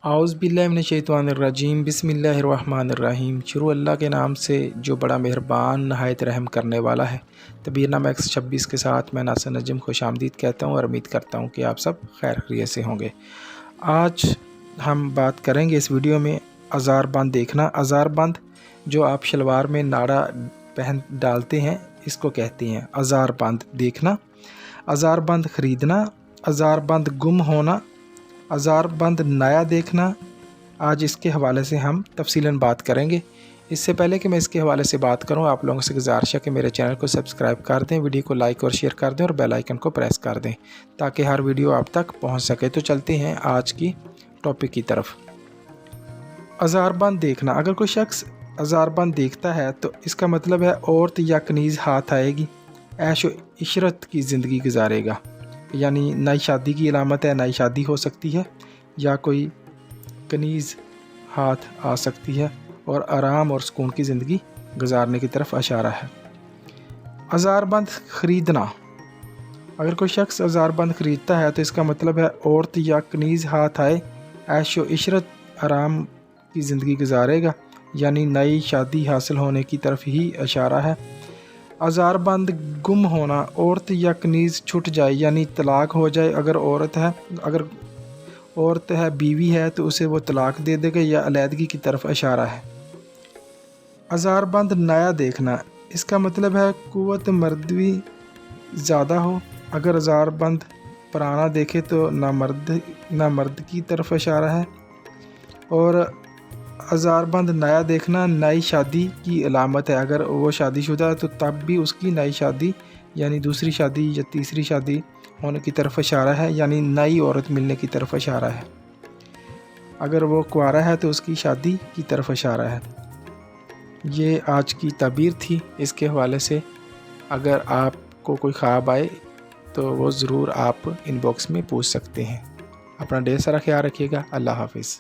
اعوذ باللہ من الشیطان الرجیم، بسم اللہ الرحمن الرحیم۔ شروع اللہ کے نام سے جو بڑا مہربان نہایت رحم کرنے والا ہے۔ تبیر نامہ 126 کے ساتھ میں ناصر نجم خوش آمدید کہتا ہوں اور امید کرتا ہوں کہ آپ سب خیر خیریت سے ہوں گے۔ آج ہم بات کریں گے اس ویڈیو میں ازار بند دیکھنا۔ ازار بند جو آپ شلوار میں ناڑا پہن ڈالتے ہیں اس کو کہتے ہیں ازار بند دیکھنا۔ ازار بند خریدنا، ازار بند گم ہونا، ازار بند نیا دیکھنا۔ آج اس کے حوالے سے ہم تفصیلاً بات کریں گے۔ اس سے پہلے کہ میں اس کے حوالے سے بات کروں، آپ لوگوں سے گزارش ہے کہ میرے چینل کو سبسکرائب کر دیں، ویڈیو کو لائک اور شیئر کر دیں اور بیل آئیکن کو پریس کر دیں تاکہ ہر ویڈیو آپ تک پہنچ سکے۔ تو چلتے ہیں آج کی ٹاپک کی طرف۔ ازار بند دیکھنا۔ اگر کوئی شخص ازار بند دیکھتا ہے تو اس کا مطلب ہے عورت یا کنیز ہاتھ آئے گی، عیش و عشرت کی زندگی گزارے گا، یعنی نئی شادی کی علامت ہے۔ نئی شادی ہو سکتی ہے یا کوئی کنیز ہاتھ آ سکتی ہے اور آرام اور سکون کی زندگی گزارنے کی طرف اشارہ ہے۔ ازار بند خریدنا۔ اگر کوئی شخص ازار بند خریدتا ہے تو اس کا مطلب ہے عورت یا کنیز ہاتھ آئے، عیش و عشرت آرام کی زندگی گزارے گا، یعنی نئی شادی حاصل ہونے کی طرف ہی اشارہ ہے۔ ازار بند گم ہونا، عورت یا کنیز چھٹ جائے یعنی طلاق ہو جائے۔ اگر عورت ہے بیوی ہے تو اسے وہ طلاق دے دے گا یا علیحدگی کی طرف اشارہ ہے۔ ازار بند نیا دیکھنا، اس کا مطلب ہے قوت مردی زیادہ ہو۔ اگر ازار بند پرانا دیکھے تو نامرد کی طرف اشارہ ہے، اور ازار بند نیا دیکھنا نئی شادی کی علامت ہے۔ اگر وہ شادی شدہ ہے تو تب بھی اس کی نئی شادی یعنی دوسری شادی یا تیسری شادی ہونے کی طرف اشارہ ہے، یعنی نئی عورت ملنے کی طرف اشارہ ہے۔ اگر وہ کنوارا ہے تو اس کی شادی کی طرف اشارہ ہے۔ یہ آج کی تعبیر تھی۔ اس کے حوالے سے اگر آپ کو کوئی خواب آئے تو وہ ضرور آپ ان باکس میں پوچھ سکتے ہیں۔ اپنا ڈھیر سارا خیال رکھیے گا۔ اللہ حافظ۔